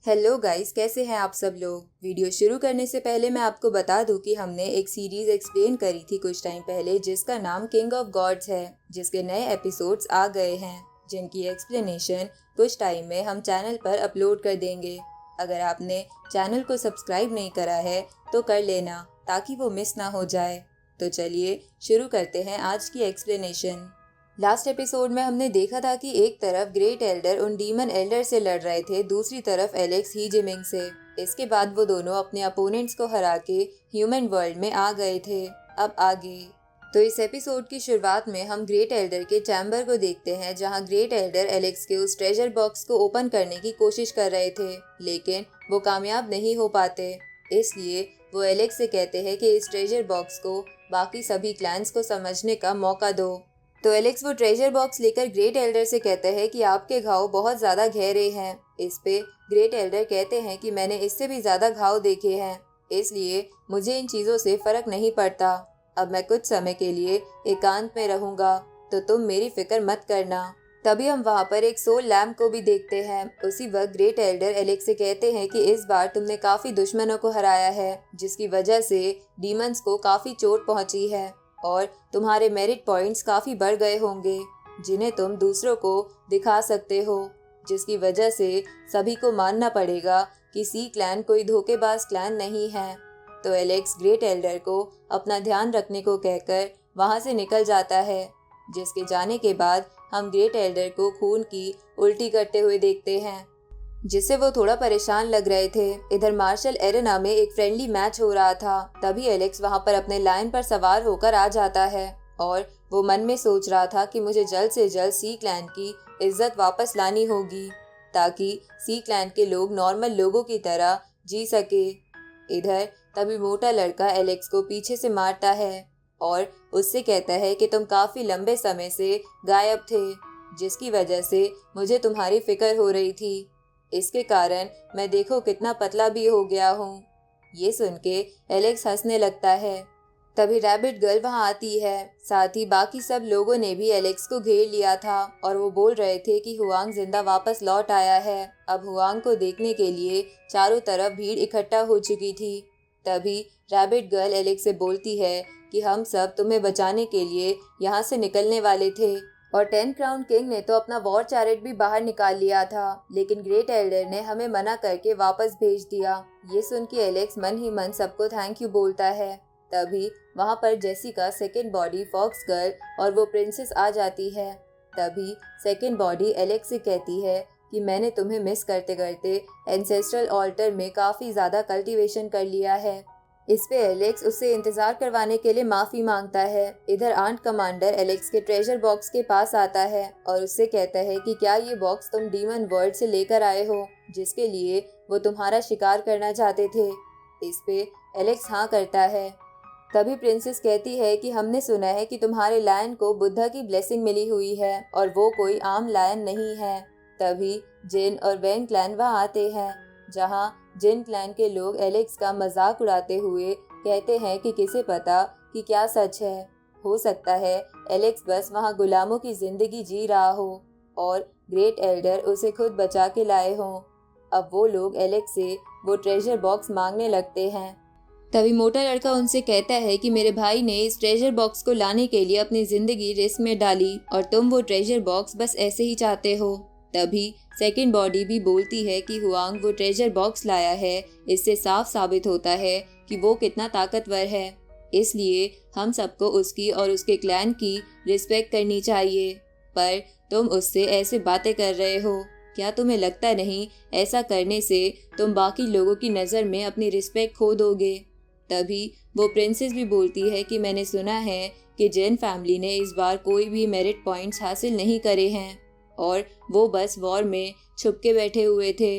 Hello guys, कैसे हैं आप सब लोग। वीडियो शुरू करने से पहले मैं आपको बता दूं कि हमने एक सीरीज एक्सप्लेन करी थी कुछ टाइम पहले जिसका नाम किंग ऑफ गॉड्स है, जिसके नए एपिसोड्स आ गए हैं, जिनकी एक्सप्लेनेशन कुछ टाइम में हम चैनल पर अपलोड कर देंगे। अगर आपने चैनल को सब्सक्राइब नहीं करा है तो कर लेना ताकि वो मिस ना हो जाए। तो चलिए शुरू करते हैं आज की एक्सप्लेनेशन। लास्ट एपिसोड में हमने देखा था कि एक तरफ ग्रेट एल्डर उन डीमन एल्डर से लड़ रहे थे, दूसरी तरफ एलेक्स ही जिमिंग से। इसके बाद वो दोनों अपने अपोनेंट्स को हरा के ह्यूमन वर्ल्ड में आ गए थे। अब आगे तो इस एपिसोड की शुरुआत में हम ग्रेट एल्डर के चैम्बर को देखते हैं, जहां ग्रेट एल्डर एलेक्स के उस ट्रेजर बॉक्स को ओपन करने की कोशिश कर रहे थे, लेकिन वो कामयाब नहीं हो पाते। इसलिए वो एलेक्स से कहते हैं कि इस ट्रेजर बॉक्स को बाकी सभी क्लैंस को समझने का मौका दो। तो एलेक्स वो ट्रेजर बॉक्स लेकर ग्रेट एल्डर से कहता है कि आपके घाव बहुत ज़्यादा गहरे हैं। इस पे ग्रेट एल्डर कहते हैं कि मैंने इससे भी ज़्यादा घाव देखे हैं, इसलिए मुझे इन चीज़ों से फ़र्क नहीं पड़ता। अब मैं कुछ समय के लिए एकांत में रहूँगा, तो तुम मेरी फिक्र मत करना। तभी हम वहाँ पर एक सोल लैम्प को भी देखते हैं। उसी वक्त ग्रेट एल्डर एलेक्स से कहते हैं कि इस बार तुमने काफ़ी दुश्मनों को हराया है, जिसकी वजह से डीमंस को काफ़ी चोट पहुँची है और तुम्हारे मेरिट पॉइंट्स काफ़ी बढ़ गए होंगे, जिन्हें तुम दूसरों को दिखा सकते हो, जिसकी वजह से सभी को मानना पड़ेगा कि सी क्लैन कोई धोखेबाज क्लैन नहीं है। तो एलेक्स ग्रेट एल्डर को अपना ध्यान रखने को कहकर वहाँ से निकल जाता है, जिसके जाने के बाद हम ग्रेट एल्डर को खून की उल्टी करते हुए देखते हैं, जिससे वो थोड़ा परेशान लग रहे थे। इधर मार्शल एरेना में एक फ्रेंडली मैच हो रहा था, तभी एलेक्स वहां पर अपने लायन पर सवार होकर आ जाता है और वो मन में सोच रहा था कि मुझे जल्द से जल्द सी क्लैन की इज्जत वापस लानी होगी, ताकि सी क्लैन के लोग नॉर्मल लोगों की तरह जी सके। इधर तभी मोटा लड़का एलेक्स को पीछे से मारता है और उससे कहता है कि तुम काफी लंबे समय से गायब थे, जिसकी वजह से मुझे तुम्हारी फिक्र हो रही थी। इसके कारण मैं देखो कितना पतला भी हो गया हूँ। ये सुन के एलेक्स हंसने लगता है। तभी रैबिट गर्ल वहाँ आती है, साथ ही बाकी सब लोगों ने भी एलेक्स को घेर लिया था और वो बोल रहे थे कि हुआंग जिंदा वापस लौट आया है। अब हुआंग को देखने के लिए चारों तरफ भीड़ इकट्ठा हो चुकी थी। तभी रैबिट गर्ल एलेक्स से बोलती है कि हम सब तुम्हें बचाने के लिए यहाँ से निकलने वाले थे और 10 क्राउन किंग ने तो अपना वॉर चैरेट भी बाहर निकाल लिया था, लेकिन ग्रेट एल्डर ने हमें मना करके वापस भेज दिया। ये सुन के एलेक्स मन ही मन सबको थैंक यू बोलता है। तभी वहाँ पर Jessica, second body, fox girl और वो प्रिंसेस आ जाती है। तभी सेकंड बॉडी एलेक्स से कहती है कि मैंने तुम्हें मिस करते करते एंसेस्ट्रल ऑल्टर में काफ़ी ज़्यादा कल्टीवेशन कर लिया है। इस पे एलेक्स उससे इंतजार करवाने के लिए माफ़ी मांगता है। इधर आंट कमांडर एलेक्स के ट्रेजर बॉक्स के पास आता है और उससे कहता है कि क्या ये बॉक्स तुम डीमन वर्ल्ड से लेकर आए हो, जिसके लिए वो तुम्हारा शिकार करना चाहते थे। इस पे एलेक्स हाँ करता है। तभी प्रिंसेस कहती है कि हमने सुना है कि तुम्हारे लायन को बुद्धा की ब्लेसिंग मिली हुई है और वो कोई आम लायन नहीं है। तभी जिन और वेन क्लैन वहाँ आते हैं, जहाँ जिन क्लैन के लोग एलेक्स का मजाक उड़ाते हुए कहते हैं कि किसे पता कि क्या सच है। हो सकता है एलेक्स बस वहाँ गुलामों की जिंदगी जी रहा हो और ग्रेट एल्डर उसे खुद बचा के लाए हों। अब वो लोग एलेक्स से वो ट्रेजर बॉक्स मांगने लगते हैं। तभी मोटा लड़का उनसे कहता है कि मेरे भाई ने इस ट्रेजर बॉक्स को लाने के लिए अपनी जिंदगी रिस्क में डाली और तुम वो ट्रेजर बॉक्स बस ऐसे ही चाहते हो। तभी सेकंड बॉडी भी बोलती है कि हुआंग वो ट्रेजर बॉक्स लाया है, इससे साफ साबित होता है कि वो कितना ताकतवर है, इसलिए हम सबको उसकी और उसके क्लैन की रिस्पेक्ट करनी चाहिए। पर तुम उससे ऐसे बातें कर रहे हो, क्या तुम्हें लगता नहीं ऐसा करने से तुम बाकी लोगों की नज़र में अपनी रिस्पेक्ट खो दोगे। तभी वो प्रिंसेस भी बोलती है कि मैंने सुना है कि जैन फैमिली ने इस बार कोई भी मेरिट पॉइंट्स हासिल नहीं करे हैं और वो बस वॉर में छुप के बैठे हुए थे।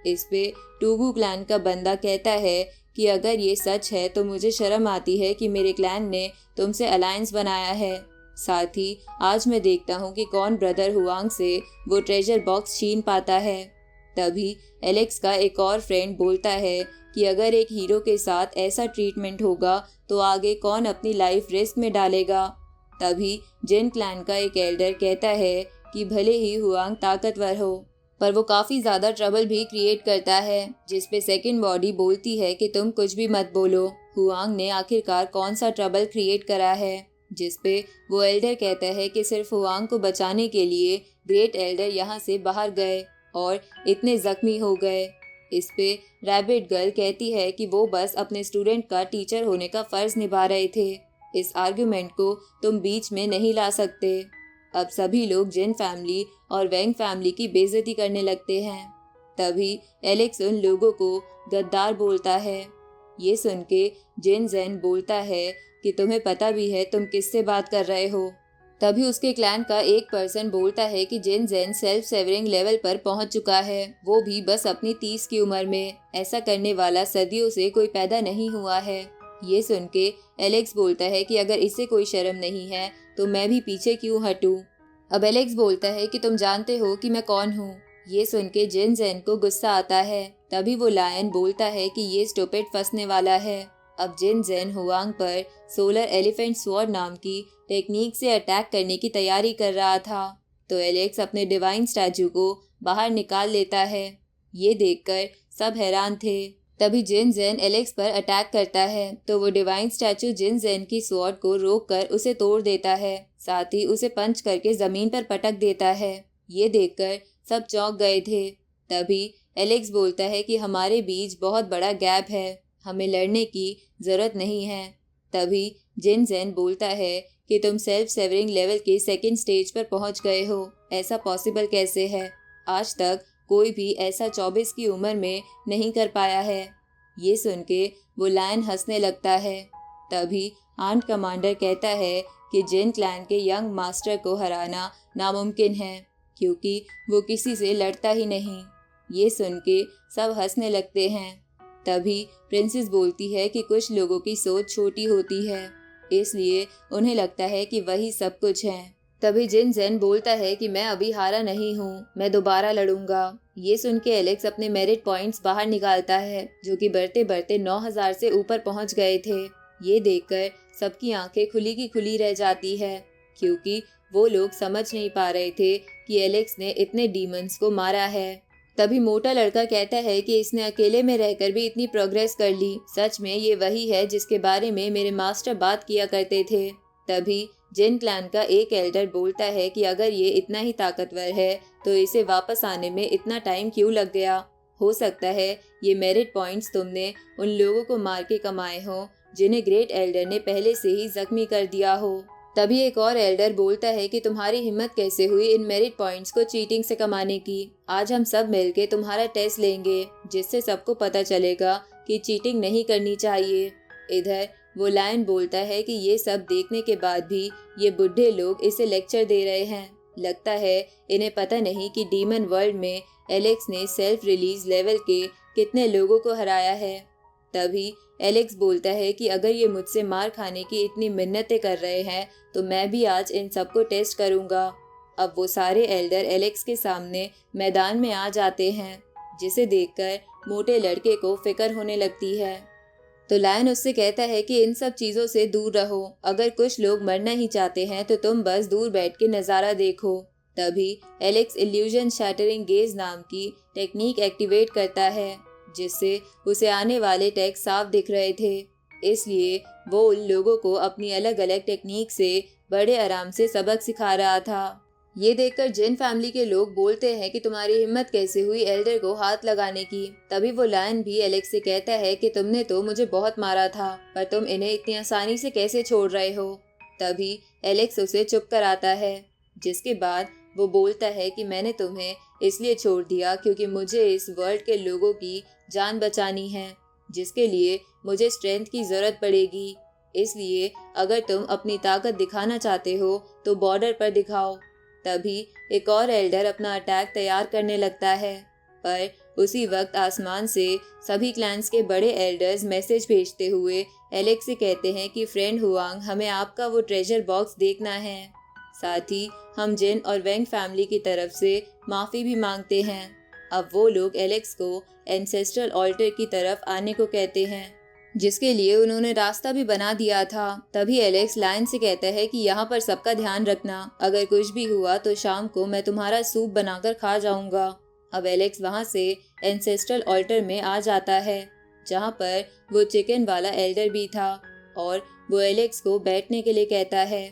इस पे टूगू क्लैन का बंदा कहता है कि अगर ये सच है तो मुझे शर्म आती है कि मेरे क्लैन ने तुमसे अलायंस बनाया है। साथ ही आज मैं देखता हूँ कि कौन ब्रदर हुआंग से वो ट्रेजर बॉक्स छीन पाता है। तभी एलेक्स का एक और फ्रेंड बोलता है कि अगर एक हीरो के साथ ऐसा ट्रीटमेंट होगा तो आगे कौन अपनी लाइफ रिस्क में डालेगा। तभी जिन क्लैन का एक एल्डर कहता है कि भले ही हुआंग ताकतवर हो, पर वो काफ़ी ज़्यादा ट्रबल भी क्रिएट करता है, जिस पे सेकंड बॉडी बोलती है कि तुम कुछ भी मत बोलो, हुआंग ने आखिरकार कौन सा ट्रबल क्रिएट करा है। जिस पे वो एल्डर कहता है कि सिर्फ हुआंग को बचाने के लिए ग्रेट एल्डर यहाँ से बाहर गए और इतने जख्मी हो गए। इस पे रैबिट गर्ल कहती है कि वो बस अपने स्टूडेंट का टीचर होने का फ़र्ज़ निभा रहे थे, इस आर्गुमेंट को तुम बीच में नहीं ला सकते। अब सभी लोग जिन फैमिली और वेंग फैमिली की बेइज्जती करने लगते हैं। तभी एलेक्स उन लोगों को गद्दार बोलता है। ये सुन के जिन जेन बोलता है कि तुम्हें पता भी है तुम किससे बात कर रहे हो। तभी उसके क्लैन का एक पर्सन बोलता है कि जिन जेन सेल्फ सेवरिंग लेवल पर पहुंच चुका है, वो भी बस अपनी 30 की उम्र में। ऐसा करने वाला सदियों से कोई पैदा नहीं हुआ है। ये सुन के एलेक्स बोलता है कि अगर इसे कोई शर्म नहीं है तो मैं भी पीछे क्यों हटूं। अब एलेक्स बोलता है कि तुम जानते हो कि मैं कौन हूँ। ये सुन के जिन जेन को गुस्सा आता है। तभी वो लायन बोलता है कि ये स्टूपिड फंसने वाला है। अब जिन जेन हुआंग पर सोलर एलिफेंट स्वॉर्ड नाम की टेक्निक से अटैक करने की तैयारी कर रहा था, तो एलेक्स अपने डिवाइन स्टैचू को बाहर निकाल लेता है। ये देखकर सब हैरान थे। तभी जिन जेन एलेक्स पर अटैक करता है, तो वो डिवाइन स्टैचू जिन जेन की स्वॉर्ड को रोककर उसे तोड़ देता है, साथ ही उसे पंच करके जमीन पर पटक देता है। ये देखकर सब चौंक गए थे। तभी एलेक्स बोलता है कि हमारे बीच बहुत बड़ा गैप है, हमें लड़ने की ज़रूरत नहीं है। तभी जिन जेन बोलता है कि तुम सेल्फ सेवरिंग लेवल के सेकंड स्टेज पर पहुंच गए हो, ऐसा पॉसिबल कैसे है? आज तक कोई भी ऐसा 24 की उम्र में नहीं कर पाया है। ये सुन के वो लायन हंसने लगता है। तभी आर्म्ड कमांडर कहता है कि जिन क्लैन के यंग मास्टर को हराना नामुमकिन है, क्योंकि वो किसी से लड़ता ही नहीं। ये सुन के सब हंसने लगते हैं। तभी प्रिंसेस बोलती है कि कुछ लोगों की सोच छोटी होती है, इसलिए उन्हें लगता है कि वही सब कुछ है। तभी जिन जेन बोलता है कि मैं अभी हारा नहीं हूँ, मैं दोबारा लड़ूंगा। ये सुन के एलेक्स अपने मेरिट पॉइंट्स बाहर निकालता है, जो कि बढ़ते बढ़ते 9000 से ऊपर पहुँच गए थे। ये देखकर सबकी आंखें खुली की खुली रह जाती है, क्योंकि वो लोग समझ नहीं पा रहे थे कि एलेक्स ने इतने डीमंस को मारा है। तभी मोटा लड़का कहता है कि इसने अकेले में रहकर भी इतनी प्रोग्रेस कर ली। सच में ये वही है जिसके बारे में मेरे मास्टर बात किया करते थे। तभी जिन क्लैन का एक एल्डर बोलता है कि अगर ये इतना ही ताकतवर है तो इसे वापस आने में इतना टाइम क्यों लग गया। हो सकता है ये मेरिट पॉइंट्स तुमने उन लोगों को मार के कमाए हो जिन्हें ग्रेट एल्डर ने पहले से ही जख्मी कर दिया हो। तभी एक और एल्डर बोलता है कि तुम्हारी हिम्मत कैसे हुई इन मेरिट पॉइंट्स को चीटिंग से कमाने की। आज हम सब मिलके तुम्हारा टेस्ट लेंगे, जिससे सबको पता चलेगा कि चीटिंग नहीं करनी चाहिए। इधर वो लायन बोलता है कि ये सब देखने के बाद भी ये बुढ़े लोग इसे लेक्चर दे रहे हैं। लगता है इन्हें पता नहीं कि डीमन वर्ल्ड में एलेक्स ने सेल्फ रिलीज लेवल के कितने लोगों को हराया है। तभी एलेक्स बोलता है कि अगर ये मुझसे मार खाने की इतनी मिन्नतें कर रहे हैं तो मैं भी आज इन सबको टेस्ट करूंगा। अब वो सारे एल्डर एलेक्स के सामने मैदान में आ जाते हैं, जिसे देखकर मोटे लड़के को फिक्र होने लगती है। तो लायन उससे कहता है कि इन सब चीज़ों से दूर रहो। अगर कुछ लोग मरना ही चाहते हैं तो तुम बस दूर बैठ के नज़ारा देखो। तभी एलेक्स इल्यूजन शैटरिंग गेज नाम की टेक्निक एक्टिवेट करता है, जिससे उसे आने वाले टेक्स्ट साफ दिख रहे थे। इसलिए वो उन लोगों को अपनी अलग अलग टेक्निक से बड़े आराम से सबक सिखा रहा था। ये देखकर जिन फैमिली के लोग बोलते हैं कि तुम्हारी हिम्मत कैसे हुई एल्डर को हाथ लगाने की। तभी वो लायन भी एलेक्स से कहता है कि तुमने तो मुझे बहुत मारा था, पर तुम इन्हें इतनी आसानी से कैसे छोड़ रहे हो। तभी एलेक्स उसे चुप कराता है, जिसके बाद वो बोलता है कि मैंने तुम्हें इसलिए छोड़ दिया क्योंकि मुझे इस वर्ल्ड के लोगों की जान बचानी है, जिसके लिए मुझे स्ट्रेंथ की ज़रूरत पड़ेगी। इसलिए अगर तुम अपनी ताकत दिखाना चाहते हो तो बॉर्डर पर दिखाओ। तभी एक और एल्डर अपना अटैक तैयार करने लगता है, पर उसी वक्त आसमान से सभी क्लैंस के बड़े एल्डर्स मैसेज भेजते हुए एलेक्स से कहते हैं कि फ्रेंड हुआंग, हमें आपका वो ट्रेजर बॉक्स देखना है। साथ ही हम जिन और वेंग फैमिली की तरफ से माफ़ी भी मांगते हैं। अब वो लोग एलेक्स को एंसेस्ट्रल ऑल्टर की तरफ आने को कहते हैं, जिसके लिए उन्होंने रास्ता भी बना दिया था। तभी एलेक्स लायन से कहता है कि यहाँ पर सबका ध्यान रखना, अगर कुछ भी हुआ तो शाम को मैं तुम्हारा सूप बनाकर खा जाऊंगा। अब एलेक्स वहाँ से एंसेस्ट्रल ऑल्टर में आ जाता है जहाँ पर वो चिकन वाला एल्डर भी था और वो एलेक्स को बैठने के लिए कहता है।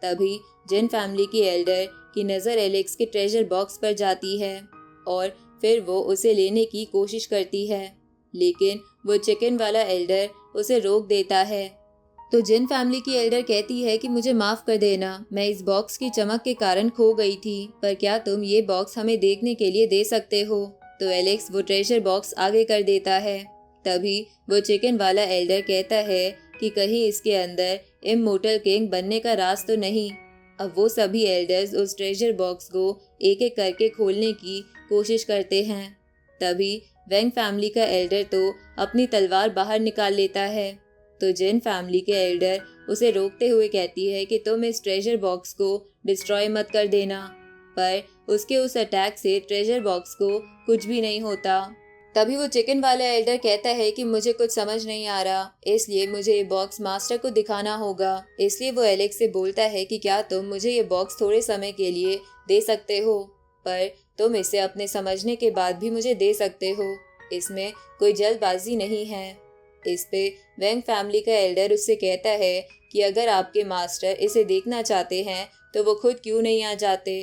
तभी जिन फैमिली की एल्डर की नज़र एलेक्स के ट्रेजर बॉक्स पर जाती है और फिर वो उसे लेने की कोशिश करती है, लेकिन वो चिकन वाला एल्डर उसे रोक देता है। तो जिन फैमिली की एल्डर कहती है कि मुझे माफ़ कर देना, मैं इस बॉक्स की चमक के कारण खो गई थी, पर क्या तुम ये बॉक्स हमें देखने के लिए दे सकते हो? तो एलेक्स वो ट्रेजर बॉक्स आगे कर देता है। तभी वो चिकन वाला एल्डर कहता है कि कहीं इसके अंदर इमोर्टल किंग बनने का राज तो नहीं। अब वो सभी एल्डर्स उस ट्रेजर बॉक्स को एक एक करके खोलने की कोशिश करते हैं। तभी वेंग फैमिली का एल्डर तो अपनी तलवार बाहर निकाल लेता है। तो जिन फैमिली के एल्डर उसे रोकते हुए कहती है कि तुम इस ट्रेजर बॉक्स को डिस्ट्रॉय मत कर देना, पर उसके उस अटैक से ट्रेजर बॉक्स को कुछ भी नहीं होता। तभी वो चिकन वाला एल्डर कहता है कि मुझे कुछ समझ नहीं आ रहा, इसलिए मुझे ये बॉक्स मास्टर को दिखाना होगा। इसलिए वो एलेक्स से बोलता है कि क्या तुम मुझे ये बॉक्स थोड़े समय के लिए दे सकते हो, पर तुम इसे अपने समझने के बाद भी मुझे दे सकते हो, इसमें कोई जल्दबाजी नहीं है। इस पे वेंग फैमिली का एल्डर उससे कहता है कि अगर आपके मास्टर इसे देखना चाहते हैं तो वो खुद क्यों नहीं आ जाते।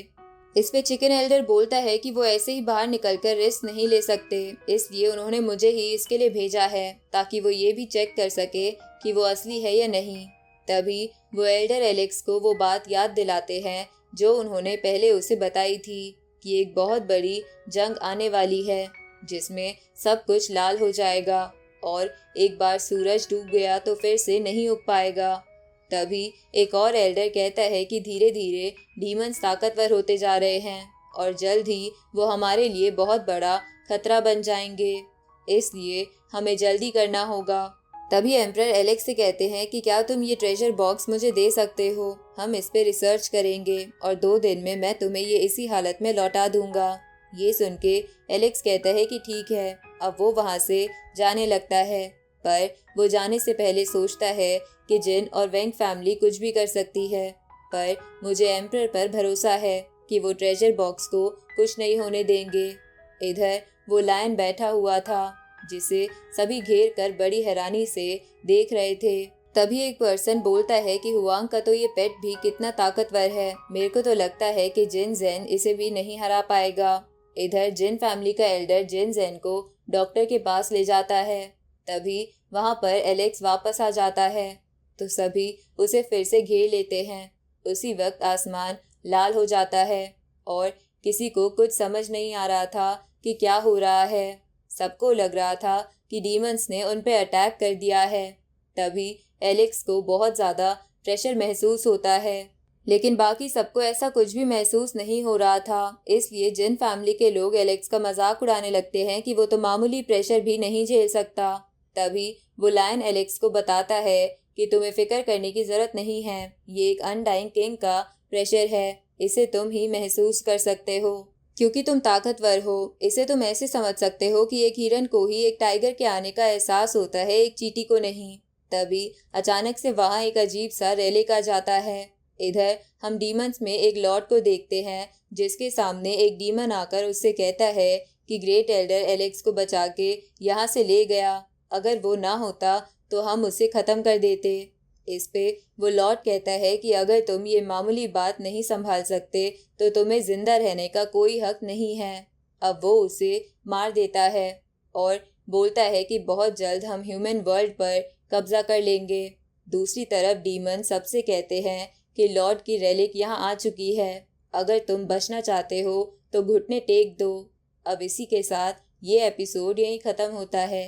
इस पे चिकन एल्डर बोलता है कि वो ऐसे ही बाहर निकलकर रिस्क नहीं ले सकते, इसलिए उन्होंने मुझे ही इसके लिए भेजा है ताकि वो ये भी चेक कर सके कि वो असली है या नहीं। तभी वो एल्डर एलेक्स को वो बात याद दिलाते हैं जो उन्होंने पहले उसे बताई थी कि एक बहुत बड़ी जंग आने वाली है जिसमें सब कुछ लाल हो जाएगा और एक बार सूरज डूब गया तो फिर से नहीं उग पाएगा। तभी एक और एल्डर कहता है कि धीरे धीरे डीमंस ताकतवर होते जा रहे हैं और जल्द ही वो हमारे लिए बहुत बड़ा खतरा बन जाएंगे, इसलिए हमें जल्दी करना होगा। तभी एम्परर एलेक्स से कहते हैं कि क्या तुम ये ट्रेजर बॉक्स मुझे दे सकते हो, हम इस पे रिसर्च करेंगे और 2 दिन में मैं तुम्हें ये इसी हालत में लौटा दूंगा। ये सुन के एलेक्स कहता है कि ठीक है। अब वो वहाँ से जाने लगता है, पर वो जाने से पहले सोचता है कि जिन और वेंग फैमिली कुछ भी कर सकती है, पर मुझे एम्परर पर भरोसा है कि वो ट्रेजर बॉक्स को कुछ नहीं होने देंगे। इधर वो लायन बैठा हुआ था जिसे सभी घेर कर बड़ी हैरानी से देख रहे थे। तभी एक पर्सन बोलता है कि हुआंग का तो ये पेट भी कितना ताकतवर है, मेरे को तो लगता है कि जिन जेन इसे भी नहीं हरा पाएगा। इधर जिन फैमिली का एल्डर जिन जेन को डॉक्टर के पास ले जाता है। तभी वहाँ पर एलेक्स वापस आ जाता है तो सभी उसे फिर से घेर लेते हैं। उसी वक्त आसमान लाल हो जाता है और किसी को कुछ समझ नहीं आ रहा था कि क्या हो रहा है। सबको लग रहा था कि डीमंस ने उन पे अटैक कर दिया है। तभी एलेक्स को बहुत ज़्यादा प्रेशर महसूस होता है, लेकिन बाकी सबको ऐसा कुछ भी महसूस नहीं हो रहा था। इसलिए जिन फैमिली के लोग एलेक्स का मजाक उड़ाने लगते हैं कि वो तो मामूली प्रेशर भी नहीं झेल सकता। तभी वो लायन एलेक्स को बताता है कि तुम्हें फिक्र करने की जरूरत नहीं है, ये एक अनडाइंग किंग का प्रेशर है, इसे तुम ही महसूस कर सकते हो क्योंकि तुम ताकतवर हो। इसे तुम ऐसे समझ सकते हो कि एक हिरन को ही एक टाइगर के आने का एहसास होता है, एक चींटी को नहीं। तभी अचानक से वहाँ एक अजीब सा रेलिक आ जाता है। इधर हम डीमंस में एक लॉर्ड को देखते हैं जिसके सामने एक डीमन आकर उससे कहता है कि ग्रेट एल्डर एलेक्स को बचा के यहाँ से ले गया, अगर वो ना होता तो हम उसे ख़त्म कर देते। इस पे वो लॉर्ड कहता है कि अगर तुम ये मामूली बात नहीं संभाल सकते तो तुम्हें जिंदा रहने का कोई हक नहीं है। अब वो उसे मार देता है और बोलता है कि बहुत जल्द हम ह्यूमन वर्ल्ड पर कब्जा कर लेंगे। दूसरी तरफ डीमन सबसे कहते हैं कि लॉर्ड की रेलिक यहाँ आ चुकी है, अगर तुम बचना चाहते हो तो घुटने टेक दो। अब इसी के साथ ये एपिसोड यहीं ख़त्म होता है।